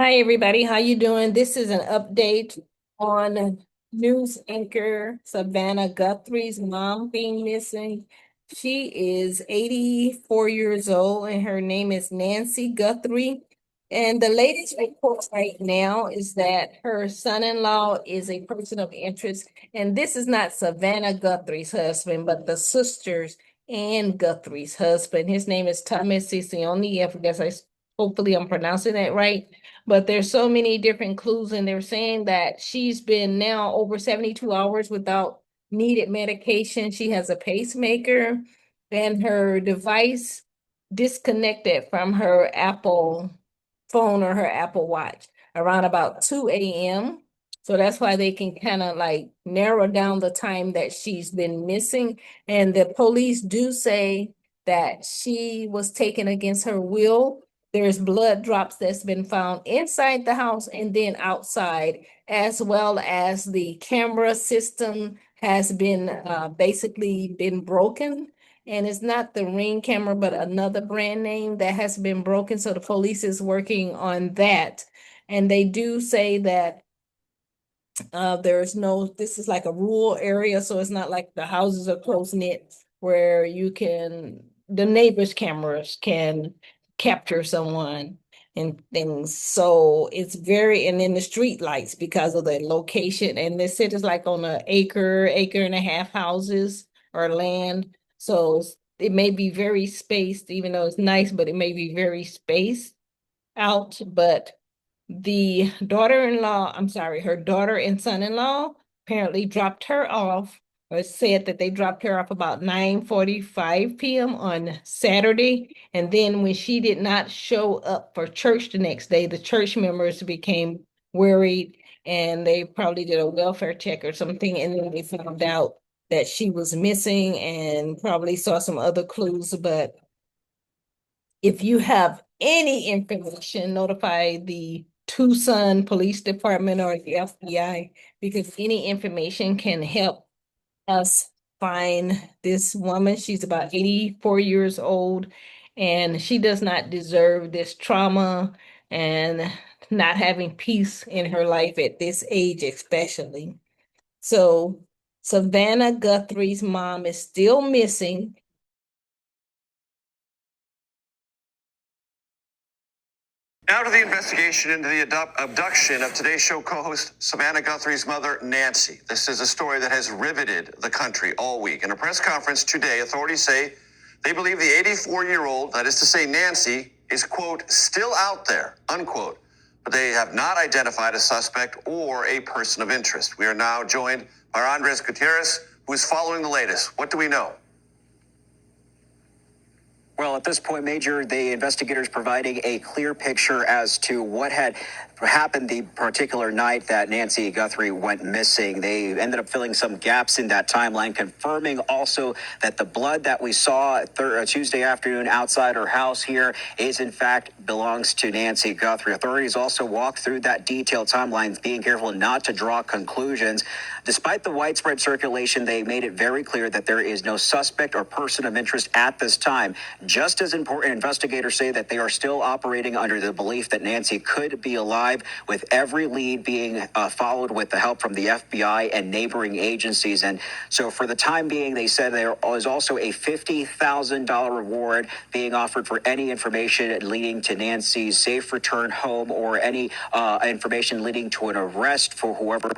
Hi, everybody. How you doing? This is an update on news anchor Savanah Guthrie's mom being missing. She is 84 years old and her name is Nancy Guthrie. And the latest report right now is that her son-in-law is a person of interest. And this is not Savanah Guthrie's husband, but the sisters and Guthrie's husband. His name is Thomas Sicioni. Hopefully I'm pronouncing that right. But there's so many different clues, and they're saying that she's been now over 72 hours without needed medication. She has a pacemaker, and her device disconnected from her Apple phone or her Apple Watch around about 2 a.m. So that's why they can kind of like narrow down the time that she's been missing. And the police do say that she was taken against her will. There's blood drops that's been found inside the house and then outside, as well as the camera system has been basically been broken. And it's not the Ring camera, but another brand name that has been broken. So the police is working on that. And they do say that there's no, this is like a rural area, so it's not like the houses are close knit where the neighbors' cameras can capture someone and things. So it's and then the street lights because of the location. And they said it's like on an acre and a half houses or land. So it may be very spaced, even though it's nice, but it may be very spaced out. But her daughter and son-in-law apparently dropped her off, or said that they dropped her off about 9:45 p.m. on Saturday. And then when she did not show up for church the next day, the church members became worried and they probably did a welfare check or something. And then they found out that she was missing and probably saw some other clues. But if you have any information, notify the Tucson Police Department or the FBI, because any information can help us find this woman. She's about 84 years old, and she does not deserve this trauma and not having peace in her life at this age, especially. So, Savanah Guthrie's mom is still missing. Now to the investigation into the abduction of Today's Show co-host Savanah Guthrie's mother, Nancy. This is a story that has riveted the country all week. In a press conference today, authorities say they believe the 84-year-old, that is to say Nancy, is, quote, still out there, unquote. But they have not identified a suspect or a person of interest. We are now joined by Andres Gutierrez, who is following the latest. What do we know? Well, at this point, Major, the investigators providing a clear picture as to what had happened the particular night that Nancy Guthrie went missing. They ended up filling some gaps in that timeline, confirming also that the blood that we saw Tuesday afternoon outside her house here is, in fact, belongs to Nancy Guthrie. Authorities also walked through that detailed timeline, being careful not to draw conclusions. Despite the widespread circulation, they made it very clear that there is no suspect or person of interest at this time. Just as important, investigators say that they are still operating under the belief that Nancy could be alive, with every lead being followed with the help from the FBI and neighboring agencies. And so for the time being, they said there is also a $50,000 reward being offered for any information leading to Nancy's safe return home or any information leading to an arrest for whoever